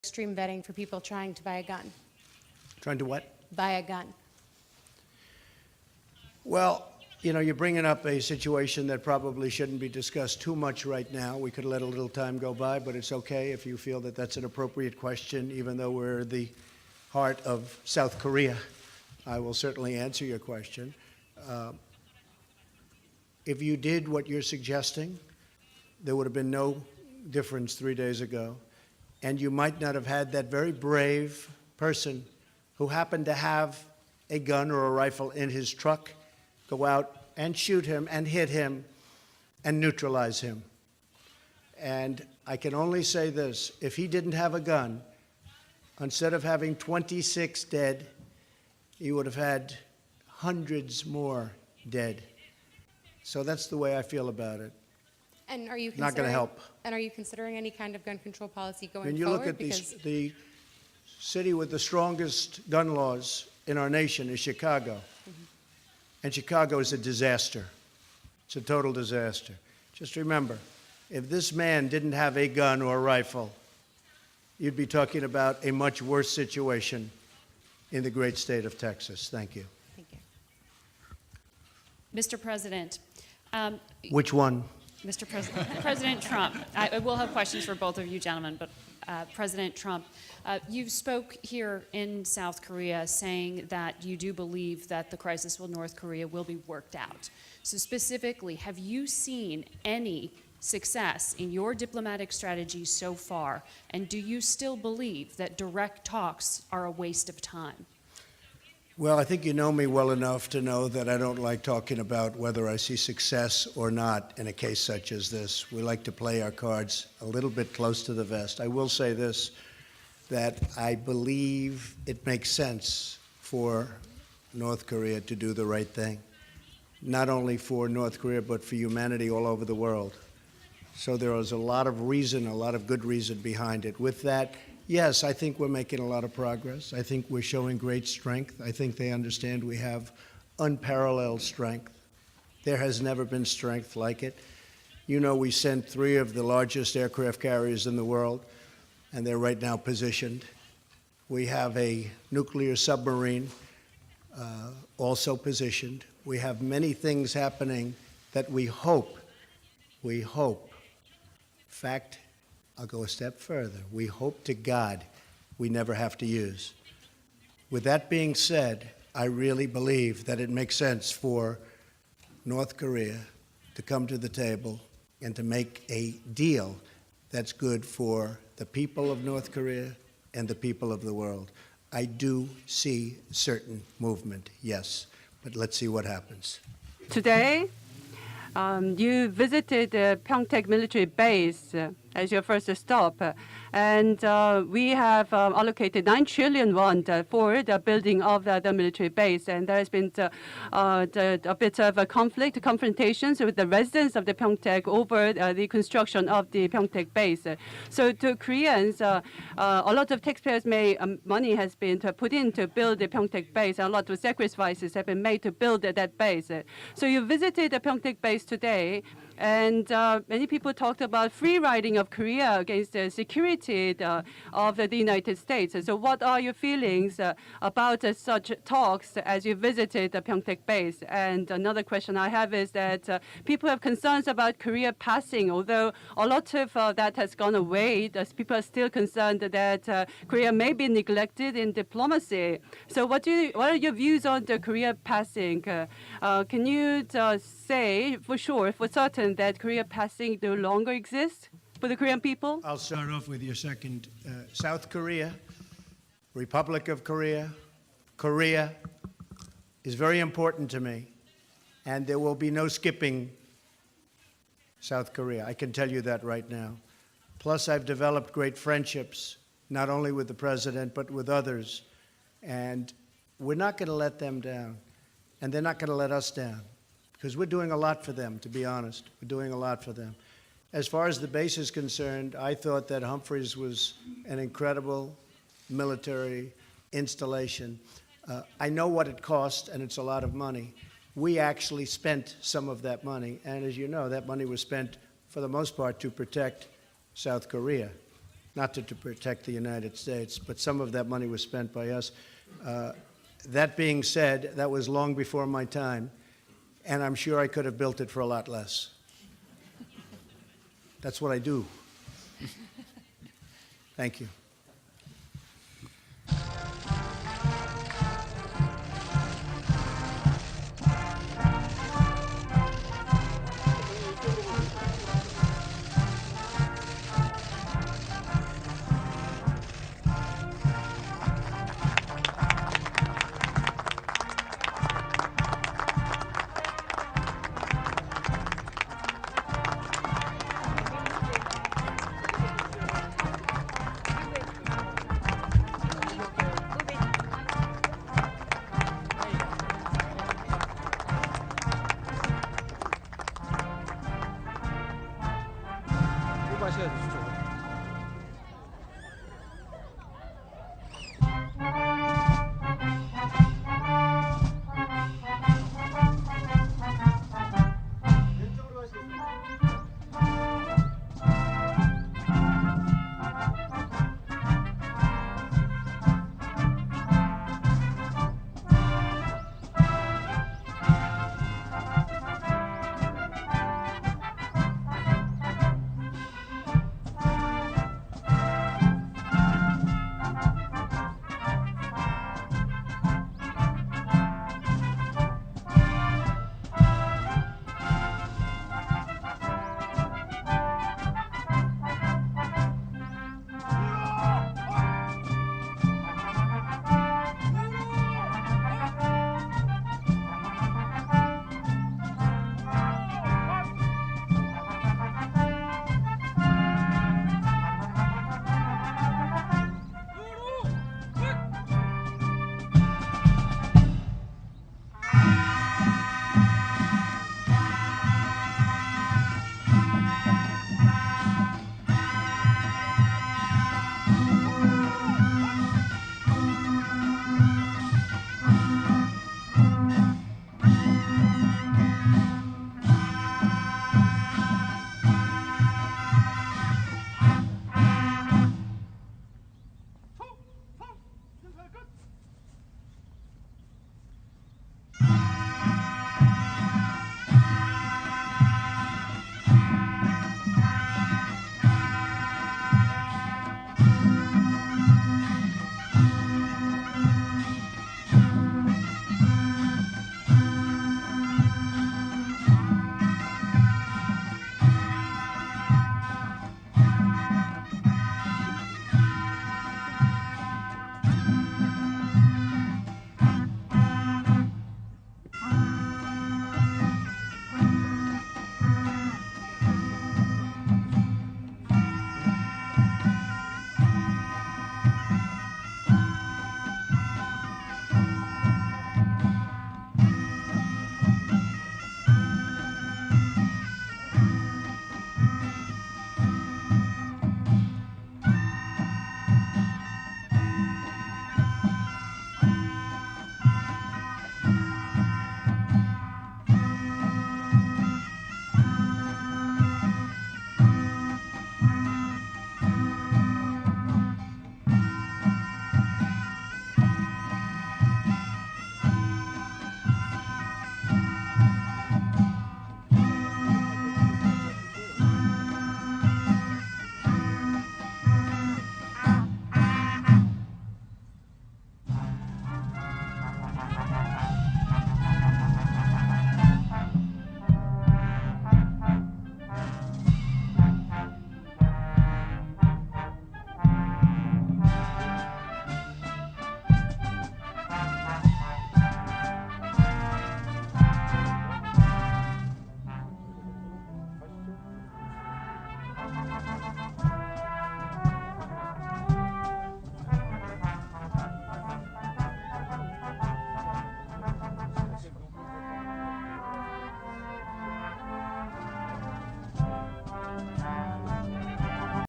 extreme vetting for people trying to buy a gun? Trying to what? Buy a gun. Well, you know, you're bringing up a situation that probably shouldn't be discussed too much right now. We could let a little time go by, but it's okay if you feel that that's an appropriate question, even though we're the heart of South Korea. I will certainly answer your question. If you did what you're suggesting, there would have been no difference 3 days ago, and you might not have had that very brave person who happened to have a gun or a rifle in his truck go out and shoot him and hit him and neutralize him. And I can only say this, if he didn't have a gun, instead of having 26 dead, he would have had hundreds more dead. So that's the way I feel about it. And are you Not going to help. And are you considering any kind of gun control policy going When you forward? look at the city with the strongest gun laws in our nation is Chicago. Mm-hmm. And Chicago is a disaster. It's a total disaster. Just remember, if this man didn't have a gun or a rifle, you'd be talking about a much worse situation in the great state of Texas. Thank you. Thank you. Mr. President. Which one? Mr. President, President Trump. I will have questions for both of you gentlemen, but President Trump, you spoke here in South Korea saying that you do believe that the crisis with North Korea will be worked out. So specifically, have you seen any success in your diplomatic strategy so far? And do you still believe that direct talks are a waste of time? Well, I think you know me well enough to know that I don't like talking about whether I see success or not in a case such as this. We like to play our cards a little bit close to the vest. I will say this, that I believe it makes sense for North Korea to do the right thing, not only for North Korea, but for humanity all over the world. So there is a lot of reason, a lot of good reason behind it. With that, yes, I think we're making a lot of progress. I think we're showing great strength. I think they understand we have unparalleled strength. There has never been strength like it. You know, we sent 3 of the largest aircraft carriers in the world, and they're right now positioned. We have a nuclear submarine also positioned. We have many things happening that we hope, in fact, I'll go a step further. We hope to God we never have to use. With that being said, I really believe that it makes sense for North Korea to come to the table and to make a deal that's good for the people of North Korea and the people of the world. I do see certain movement, yes, but let's see what happens. Today, you visited the Pyeongtaek military base as your first stop, and we have allocated 9 trillion won for the building of the military base, and there has been a bit of a confrontations with the residents of the Pyeongtaek over the construction of the Pyeongtaek base. So to Koreans, a lot of taxpayers' money has been put in to build the Pyeongtaek base, and a lot of sacrifices have been made to build that base. So you visited the Pyeongtaek base today, and many people talked about free riding of Korea against the security of the United States. So what are your feelings about such talks as you visited the Pyeongtaek base? And another question I have is that people have concerns about Korea passing, although a lot of that has gone away. People are still concerned that Korea may be neglected in diplomacy. So what are your views on the Korea passing? Can you say for sure, for certain, that Korea passing no longer exists for the Korean people? I'll start off with your second. South Korea, Republic of Korea, Korea is very important to me, and there will be no skipping South Korea. I can tell you that right now. Plus, I've developed great friendships, not only with the president, but with others, and we're not going to let them down, and they're not going to let us down, because we're doing a lot for them, to be honest. We're doing a lot for them. As far as the base is concerned, I thought that Humphreys was an incredible military installation. I know what it cost, and it's a lot of money. We actually spent some of that money, and as you know, that money was spent, for the most part, to protect South Korea. not to protect the United States, but some of that money was spent by us. That being said, that was long before my time, and I'm sure I could have built it for a lot less. That's what I do. Thank you.